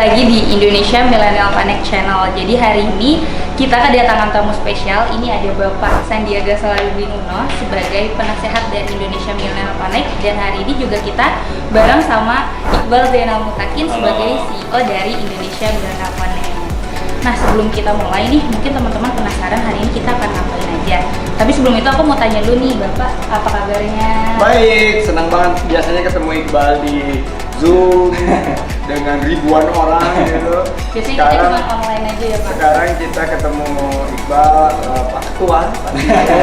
lagi di Indonesia Millennial Connect Channel. Jadi hari ini kita kedatangan tamu spesial. Ini ada Bapak Sandiaga Salahuddin Uno sebagai penasehat dari Indonesia Millennial Connect. Dan hari ini juga kita bareng sama Iqbal Zainal Mutakin sebagai CEO dari Indonesia Millennial Connect. Nah, sebelum kita mulai nih, mungkin teman-teman penasaran hari ini kita akan ngapain aja. Tapi sebelum itu aku mau tanya dulu nih, Bapak, apa kabarnya? Baik, senang banget. Biasanya ketemu Iqbal di Zoom dengan ribuan orang gitu. Biasanya kita cuma online aja ya, Pak? Sekarang kita ketemu Iqbal, Pak Ketua, Pak Tito,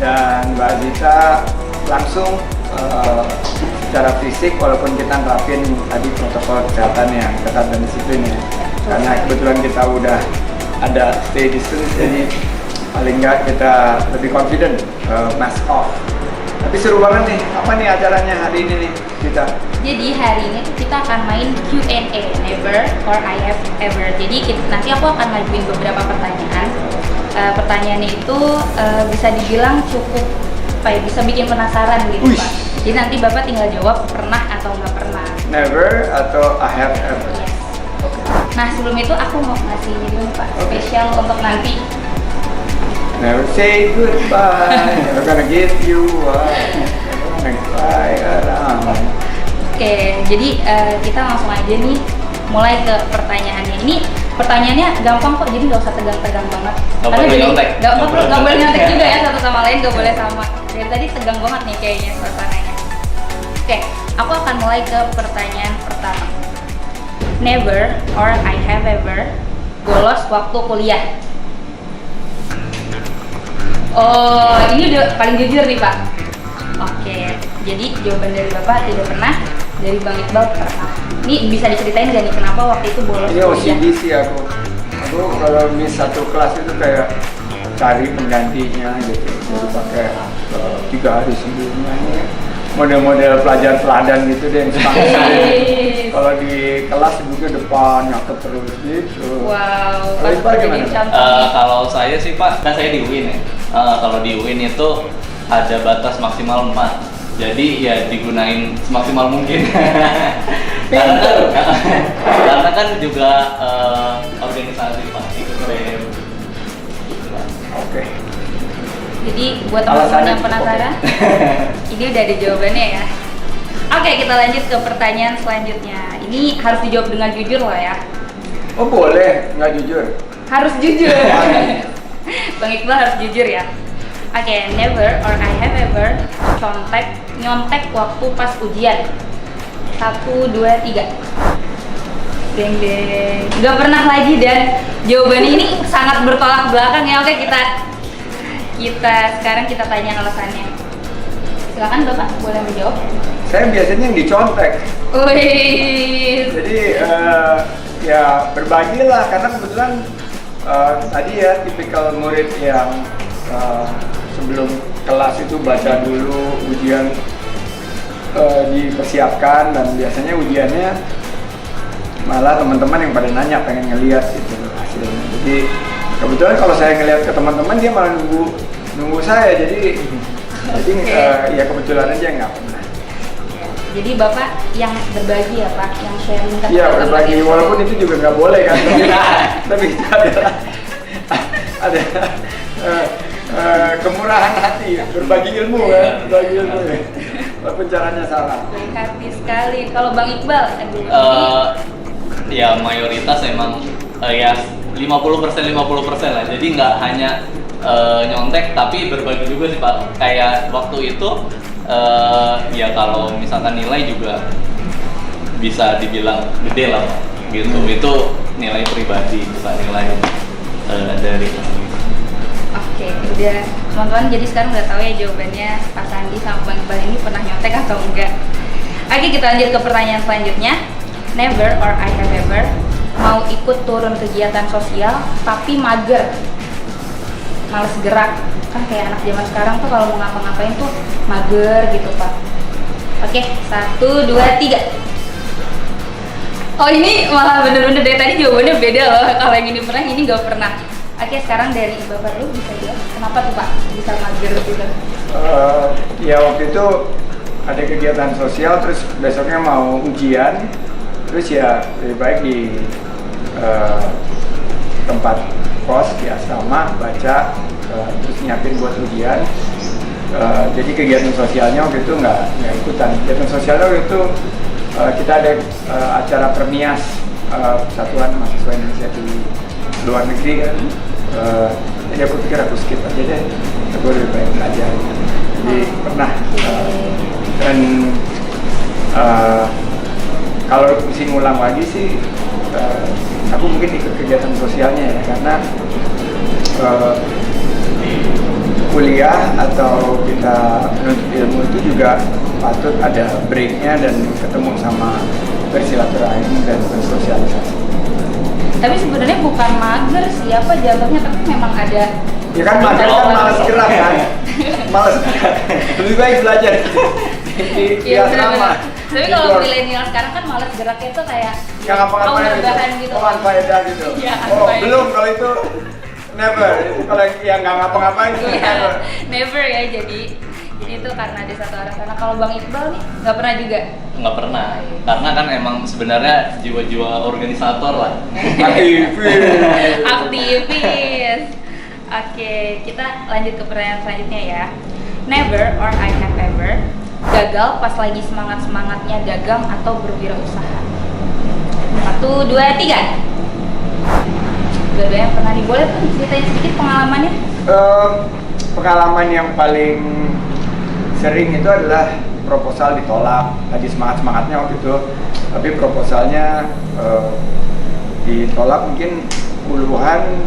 dan Mbak Zita langsung secara fisik, walaupun kita nerapin tadi protokol kesehatan yang ketat dan disiplin ya. Karena kebetulan kita udah ada stay distance, jadi paling nggak kita lebih confident mask off. Tapi seru banget nih, apa nih acaranya hari ini nih kita? Jadi hari ini tuh kita akan main Q&A, never or I have ever. Jadi nanti aku akan ngajuin beberapa pertanyaan. Pertanyaannya itu bisa dibilang cukup bisa bikin penasaran gitu. Uish. Pak. Jadi nanti Bapak tinggal jawab pernah atau nggak pernah. Never atau I have ever. Yes. Nah, sebelum itu aku mau ngasih ini dulu, Pak, spesial untuk nanti. Never say goodbye, never gonna give you up, never gonna cry around. Oke, jadi kita langsung aja nih mulai ke pertanyaannya. Ini pertanyaannya gampang kok, jadi nggak usah tegang-tegang banget. Nggak boleh nyontek. Nggak boleh nyontek juga ya, satu sama lain nggak boleh sama. Dari tadi tegang banget nih kayaknya suasananya. Oke, aku akan mulai ke pertanyaan pertama. Never or I have ever bolos waktu kuliah. Oh, ini udah paling jujur nih, Pak. Oke, jadi jawaban dari Bapak tidak pernah, dari Bang Iqbal pernah. Ini bisa diceritain gak nih kenapa waktu itu bolos Ini kuliah? OCD sih aku. Aku kalau miss satu kelas itu kayak cari penggantinya gitu. Jadi pakai 3 hari sebelumnya ini model-model pelajar teladan gitu deh yang suka ngeselin. Kalau di kelas duduknya depan nyatet terus gitu. Wow, Kalau Iqbal jadi gimana? contoh. Kalau saya sih Pak, kan saya di UIN ya. Kalau di UIN itu ada batas maksimal 4. Jadi ya digunain semaksimal mungkin. karena kan juga organisasi Pak, ikut BEM. Oke. Jadi buat teman-teman yang penasaran, ini udah ada jawabannya ya. Oke, kita lanjut ke pertanyaan selanjutnya. Ini harus dijawab dengan jujur lah ya. Oh boleh, nggak jujur? Harus jujur. Bang Iqbal harus jujur ya. Oke, never or I have ever nyontek waktu pas ujian. 1, 2, 3. Deng deng. Gak pernah lagi dan jawabannya ini sangat bertolak belakang ya. Oke, sekarang kita tanya alasannya. Silakan Bapak, boleh menjawab. Saya biasanya yang dicontek. Wih. Jadi ya berbagilah karena kebetulan tadi ya tipikal murid yang sebelum kelas itu baca dulu ujian dipersiapkan dan biasanya ujiannya malah teman-teman yang pada nanya pengen ngeliat gitu hasilnya. Jadi kebetulan kalau saya ngeliat ke teman-teman dia malah nunggu saya jadi ya kebetulan aja nggak pernah. Jadi Bapak yang berbagi ya Pak, yang sharing ke Iya teman-teman berbagi ya. walaupun itu juga nggak boleh kan. Tapi itu ada kemurahan hati, berbagi ilmu kan, berbagi ilmu ya. Walaupun caranya salah. Baik hati sekali. Kalau Bang Iqbal, Ya mayoritas emang ya 50% lah. Jadi nggak hanya nyontek tapi berbagi juga sih Pak. Kayak waktu itu ya kalau misalkan nilai juga bisa dibilang gede lah Pak. Gitu. Itu nilai pribadi bukan nilai dari. Oke, udah teman-teman jadi sekarang udah tahu ya jawabannya Pak Sandi sama Bang Iqbal ini pernah nyontek atau enggak. Oke, kita lanjut ke pertanyaan selanjutnya. Never or I have ever mau ikut turun kegiatan sosial tapi mager, males gerak. Kan kayak anak zaman sekarang tuh kalau mau ngapa-ngapain tuh mager gitu Pak. Oke, 1, 2, 3. Oh ini malah bener-bener dari tadi jawabannya beda loh. Kalau yang ini pernah, ini nggak pernah. Oke, sekarang dari Bapak dulu bisa jawab kenapa tuh Pak bisa mager gitu? Ya waktu itu ada kegiatan sosial terus besoknya mau ujian Terus ya lebih baik di tempat kos di asrama baca, terus nyiapin buat ujian. Jadi kegiatan sosialnya waktu itu nggak ikutan. Kegiatan sosialnya waktu itu kita ada acara Permias, Persatuan Mahasiswa Indonesia di luar negeri kan. Jadi aku pikir aku skip aja deh, aku lebih baik belajar. Jadi pernah dan kalau mesti ngulang lagi sih, aku mungkin ikut kegiatan sosialnya ya, karena kuliah atau kita menuntut ilmu itu juga patut ada breaknya dan ketemu sama bersilaturahim dan bersosialisasi. Tapi sebenarnya bukan mager sih, apa jatuhnya, tapi memang ada. Ya kan mager kan malas gerak kan, malas gerak. Lebih baik belajar di asrama. Tapi kalau milenial sekarang kan malas geraknya tuh kayak nggak ngapa-ngapain gitu. Oh, faedah gitu. Ya, oh, belum kalau itu never. Itu kalau yang nggak ngapa-ngapain itu never. Never ya, jadi itu karena ada satu arah sana. Kalau Bang Iqbal nih nggak pernah juga? Nggak pernah, karena kan emang sebenarnya jiwa-jiwa organisator lah. Aktivis. Oke, kita lanjut ke pertanyaan selanjutnya ya. Never or I have ever gagal pas lagi semangat-semangatnya dagang atau berwirausaha. 1, 2, 3. Dua-duanya pernah nih, boleh tuh ceritain sedikit pengalamannya? Pengalaman yang paling sering itu adalah proposal ditolak. Lagi semangat-semangatnya waktu itu, tapi proposalnya ditolak mungkin puluhan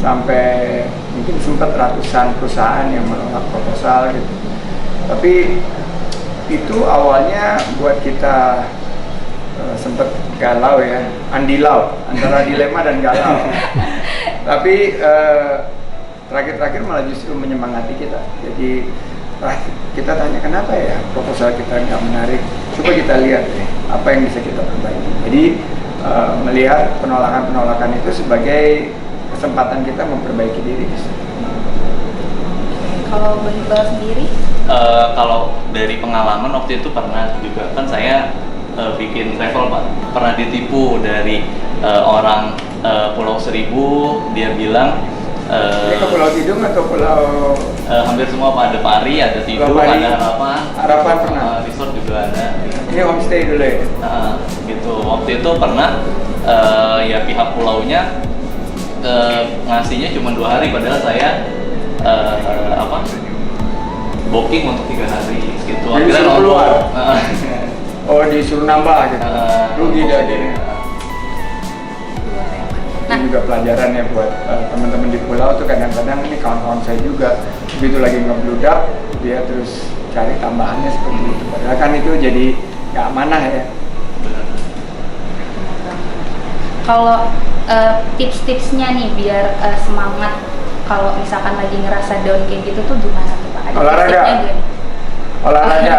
sampai mungkin sempat ratusan perusahaan yang menolak proposal gitu. Tapi itu awalnya buat kita sempat galau ya, andilau antara dilema dan galau. Tapi terakhir-terakhir malah justru menyemangati kita. Jadi kita tanya kenapa ya proposal kita nggak menarik. Coba kita lihat deh apa yang bisa kita perbaiki. Jadi melihat penolakan-penolakan itu sebagai kesempatan kita memperbaiki diri. Kalau Bang Iqbal sendiri? Kalau dari pengalaman waktu itu pernah juga kan saya bikin travel Pak, pernah ditipu dari orang Pulau Seribu. Dia bilang ini ke Pulau Tidung atau Pulau hampir semua Pak, ada Pari, ada Tidung, ada Harapan pernah. Resort juga ada. Ini homestay dulu ya? Gitu. Waktu itu pernah ya pihak pulaunya ngasihnya cuma 2 hari, padahal saya booking untuk 3 hari gitu. Akhirnya keluar. Oh, disuruh nambah gitu. Rugi dah dia. Ini juga pelajaran ya buat teman-teman di pulau tuh, kadang-kadang ini kawan-kawan saya juga begitu lagi ngebludak dia terus cari tambahannya seperti itu. Padahal kan itu jadi nggak amanah ya. Kalau tips-tipsnya nih biar semangat kalau misalkan lagi ngerasa down kayak gitu tuh gimana tuh Pak? Ada Olahraga. tipsnya nggak nih? Olahraga.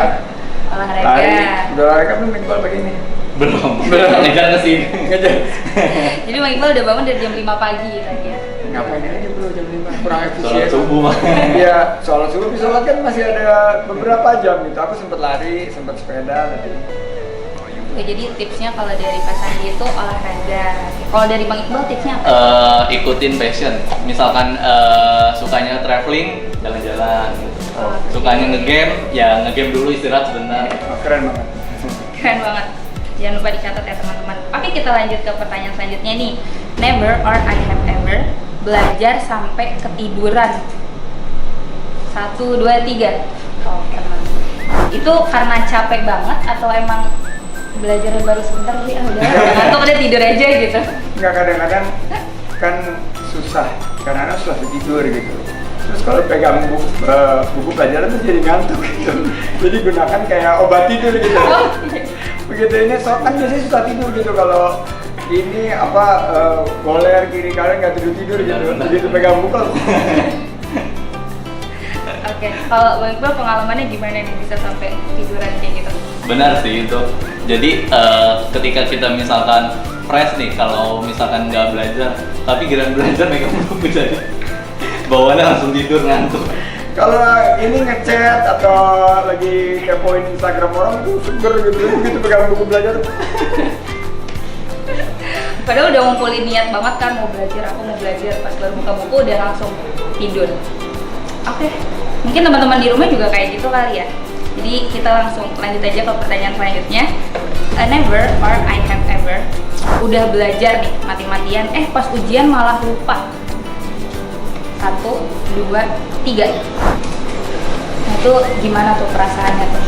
Olahraga. Lari. Udah olahraga belum Iqbal begini? Belum ngejar ke sini. Ngejar. Jadi Bang Iqbal udah bangun dari jam 5 pagi tadi ya? Ngapain aja bro jam 5? Kurang efisien. Sholat subuh Pak. Iya, sholat subuh. Sholat kan masih ada beberapa jam gitu. Aku sempat lari, sempat sepeda tadi. Oke, jadi tipsnya kalau dari Pak Sandi itu olahraga. Kalau dari Bang Iqbal tipsnya apa? Ikutin passion. Misalkan sukanya traveling, jalan-jalan. Sukanya ngegame, ya ngegame dulu, istirahat sebentar. Oh, keren banget. Keren banget. Jangan lupa dicatat ya teman-teman. Oke, kita lanjut ke pertanyaan selanjutnya nih. Never or I have ever belajar sampai ketiduran. 1, 2, 3. Oh, pernah. Itu karena capek banget atau emang belajar baru sebentar sih, udah ngantuk udah tidur aja gitu? Enggak, kadang-kadang kan susah, kadang-kadang susah tidur gitu. Terus kalau pegang buku pelajaran tuh jadi ngantuk gitu. Jadi gunakan kayak obat tidur gitu. Begitu ini kan biasanya susah tidur gitu kalau ini goler kiri kanan nggak tidur gitu. Begitu pegang buku. Oke, kalau Bang Iqbal pengalamannya gimana nih bisa sampai tiduran kayak gitu? Benar sih itu. Jadi ketika kita misalkan fresh nih, kalau misalkan nggak belajar, tapi giliran belajar megang buku jadi bawaannya langsung tidur ngantuk. Kalau ini ngechat atau lagi kepoin Instagram orang tuh seger gitu, begitu pegang buku belajar Padahal udah ngumpulin niat banget kan mau belajar, aku mau belajar, pas baru buka buku udah langsung tidur. Oke, mungkin teman-teman di rumah juga kayak gitu kali ya. Jadi kita langsung lanjut aja ke pertanyaan selanjutnya. Never or I have ever udah belajar nih mati-matian, pas ujian malah lupa. 1, 2, 3. Nah itu gimana tuh perasaannya tuh?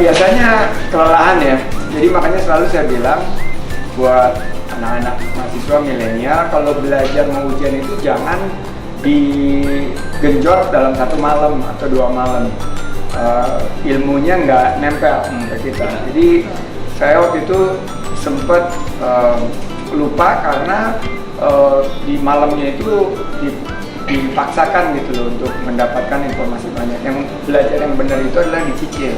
Biasanya kelelahan ya. Jadi makanya selalu saya bilang buat anak-anak mahasiswa milenial, kalau belajar mau ujian itu jangan digenjot dalam 1 malam atau 2 malam. Ilmunya nggak nempel ke kita. Jadi saya waktu itu sempat lupa karena di malamnya itu dipaksakan gitu loh untuk mendapatkan informasi banyak. Yang belajar yang benar itu adalah dicicil.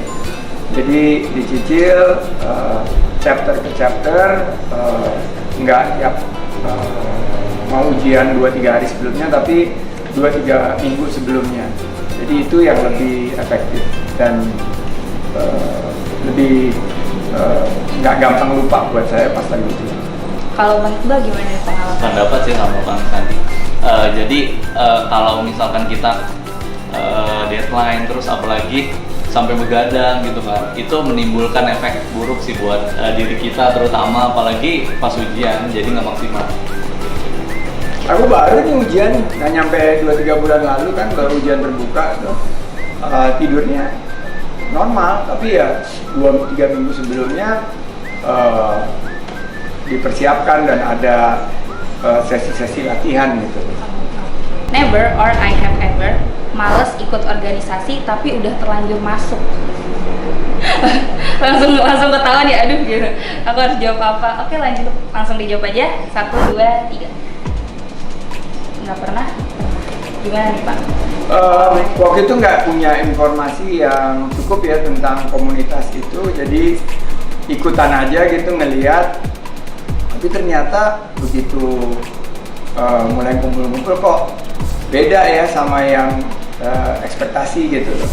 Jadi dicicil chapter ke chapter, nggak tiap mau ujian 2-3 hari sebelumnya, tapi 2-3 minggu sebelumnya. Jadi itu yang lebih efektif dan lebih nggak gampang lupa buat saya pas lagi ujian. Kalau Bang Iqbal gimana nih pengalaman? Pendapat sih sama Bang Sandi. Jadi kalau misalkan kita deadline terus apalagi sampai begadang gitu kan, itu menimbulkan efek buruk sih buat diri kita, terutama apalagi pas ujian, jadi nggak maksimal. Aku baru nih ujian, nggak nyampe 2-3 bulan lalu kan, baru ujian berbuka tuh. Tidurnya normal, tapi ya 2-3 minggu sebelumnya dipersiapkan dan ada sesi-sesi latihan gitu. Never or I have ever males ikut organisasi tapi udah terlanjur masuk. langsung ketahuan ya, aduh gitu. Aku harus jawab apa? Oke lanjut, langsung dijawab aja. 1, 2, 3. Nggak pernah. Gimana nih Pak? Waktu itu nggak punya informasi yang cukup ya tentang komunitas itu, jadi ikutan aja gitu ngelihat. Tapi ternyata begitu mulai kumpul-kumpul kok beda ya sama yang ekspektasi gitu loh.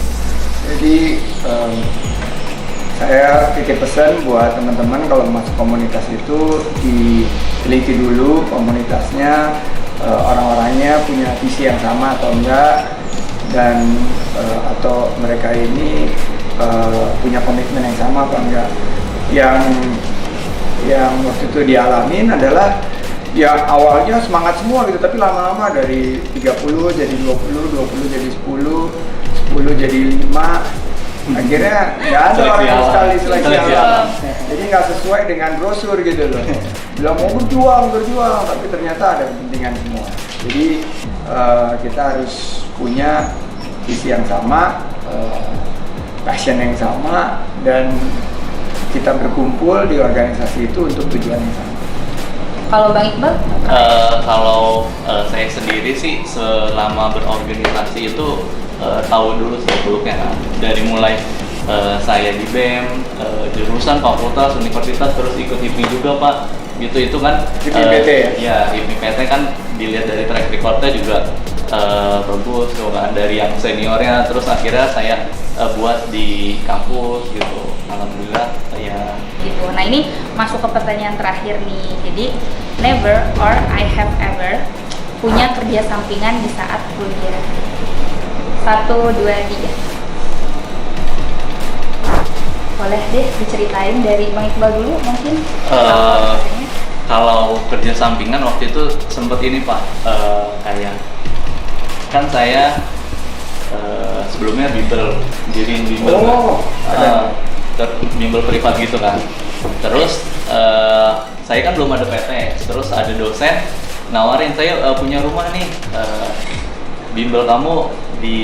Jadi saya titip pesan buat teman-teman kalau masuk komunitas itu diteliti dulu komunitasnya, orang-orangnya punya visi yang sama atau enggak, dan atau mereka ini punya komitmen yang sama atau enggak. Yang waktu itu dialamin adalah ya awalnya semangat semua gitu, tapi lama-lama dari 30 jadi 20, 20 jadi 10, 10 jadi 5, akhirnya nggak ada orang sama sekali seleksi alam. Jadi nggak sesuai dengan brosur gitu loh. Bilang mau berjuang, tapi ternyata ada kepentingan semua. Jadi kita harus punya visi yang sama, passion yang sama, dan kita berkumpul di organisasi itu untuk tujuan yang sama. Kalau Bang Iqbal? Kalau saya sendiri sih selama berorganisasi itu tahu dulu seluk-beluknya kan. Dari mulai saya di BEM, jurusan, fakultas, universitas, terus ikut HIPMI juga Pak. Gitu itu kan. HIPMI-PT ya? Ya, HIPMI-PT kan dilihat dari track record-nya juga bagus tuh kan, dari yang seniornya, terus akhirnya saya buat di kampus gitu. Alhamdulillah ya. Gitu. Nah ini masuk ke pertanyaan terakhir nih. Jadi never or I have ever punya kerja sampingan di saat kuliah. 1, 2, 3. Boleh deh diceritain dari Bang Iqbal dulu mungkin. Kalau kerja sampingan waktu itu sempet ini Pak, kayak kan saya sebelumnya bimbel, diriin bimbel. Bimbel privat gitu kan. Terus saya kan belum ada PT, terus ada dosen nawarin, saya punya rumah nih, bimbel kamu di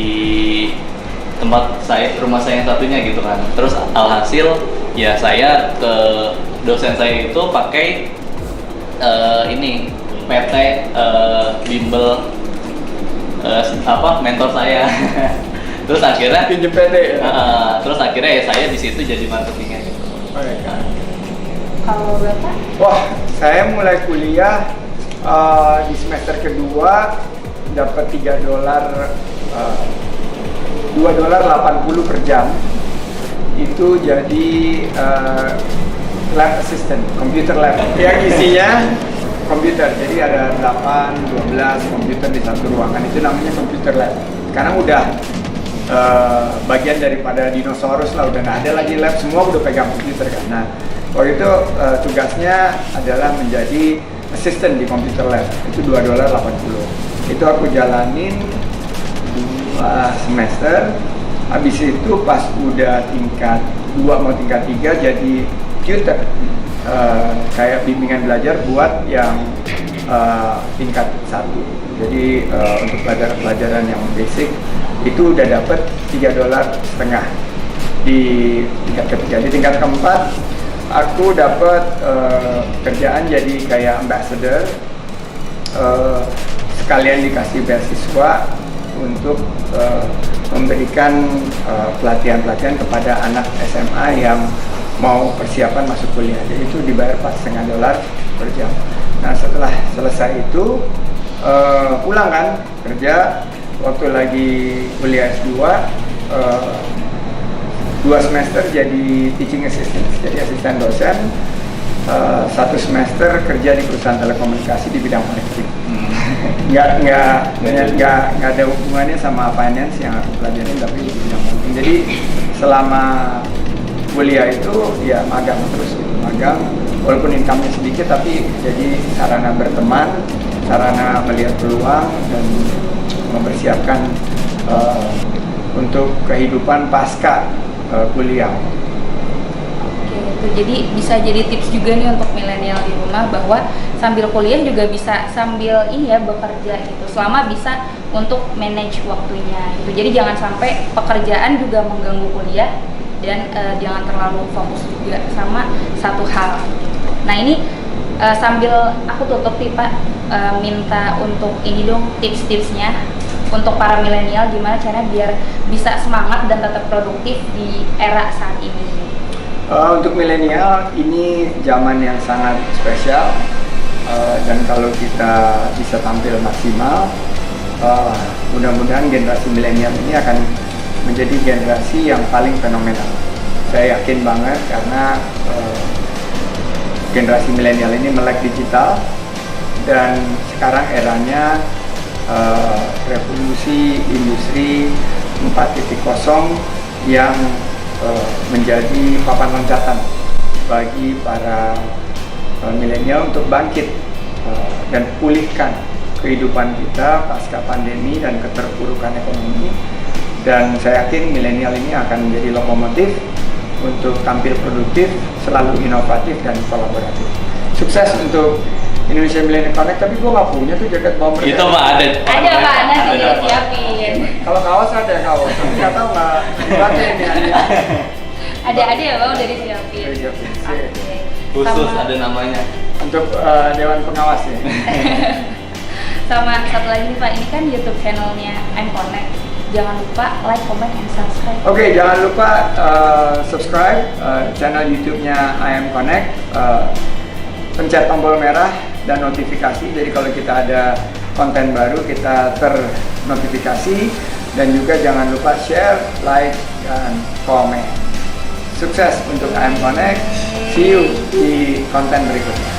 tempat saya, rumah saya yang satunya gitu kan. Terus alhasil ya saya ke dosen saya itu pakai ini PT bimbel mentor saya. Terus akhirnya pinjem PT. Terus akhirnya ya saya di situ jadi marketingnya gitu. Kalau Bapak? Wah, saya mulai kuliah di semester kedua dapat $3, $2.80 per jam. Itu jadi lab assistant, computer lab yang isinya komputer. Jadi ada 8, 12 komputer di satu ruangan, itu namanya computer lab. Sekarang udah bagian daripada dinosaurus lah, udah nggak ada lagi lab, semua udah pegang komputer kan. Nah, waktu itu tugasnya adalah menjadi assistant di computer lab, itu $2.80. Itu aku jalanin 2 semester. Habis itu pas udah tingkat 2 mau tingkat 3 jadi tutor, kayak bimbingan belajar buat yang tingkat 1. Jadi untuk pelajaran yang basic itu udah dapet $3.50 di tingkat ketiga. Di tingkat keempat aku dapat kerjaan jadi kayak ambassador, sekalian dikasih beasiswa untuk memberikan pelatihan-pelatihan kepada anak SMA yang mau persiapan masuk kuliah. Jadi itu dibayar $4,5 per jam. Nah setelah selesai itu pulang kan kerja. Waktu lagi kuliah S2 2 semester jadi teaching assistant, jadi asisten dosen. 1 semester kerja di perusahaan telekomunikasi di bidang connecting. Nggak ada hubungannya sama finance yang aku pelajarin, tapi di bidang connecting. Jadi selama kuliah itu ya magang terus, magang walaupun income-nya sedikit, tapi jadi sarana berteman, sarana melihat peluang dan mempersiapkan untuk kehidupan pasca kuliah. Jadi bisa jadi tips juga nih untuk milenial di rumah, bahwa sambil kuliah juga bisa sambil bekerja gitu, selama bisa untuk manage waktunya gitu. Jadi jangan sampai pekerjaan juga mengganggu kuliah, dan jangan terlalu fokus juga sama satu hal. Nah ini sambil aku tutup nih Pak, minta untuk ini dong tips-tipsnya untuk para milenial, gimana caranya biar bisa semangat dan tetap produktif di era saat ini. Untuk milenial ini zaman yang sangat spesial, dan kalau kita bisa tampil maksimal, mudah-mudahan generasi milenial ini akan menjadi generasi yang paling fenomenal. Saya yakin banget karena generasi milenial ini melek digital, dan sekarang eranya revolusi industri 4.0 yang menjadi papan loncatan bagi para milenial untuk bangkit dan pulihkan kehidupan kita pasca pandemi dan keterpurukan ekonomi. Dan saya yakin milenial ini akan menjadi lokomotif untuk tampil produktif, selalu inovatif dan kolaboratif. Sukses untuk Indonesia Millennial Connect, tapi gue nggak punya tuh jaket bomber. Itu Pak ada Pak, nanti disiapin. Kalau kaos ada kaos, tapi nggak tahu nggak dipakai ini. Ada ya Bang, udah disiapin. Oke. Khusus ada namanya. Untuk Dewan Pengawas ya. Sama satu lagi nih Pak, ini kan YouTube channelnya I'm Connect. Jangan lupa like, comment, and subscribe. Oke, jangan lupa subscribe channel YouTube-nya I Am Connect. Pencet tombol merah dan notifikasi. Jadi kalau kita ada konten baru kita ternotifikasi. Dan juga jangan lupa share, like, dan komen. Sukses untuk I Am Connect. See you di konten berikutnya.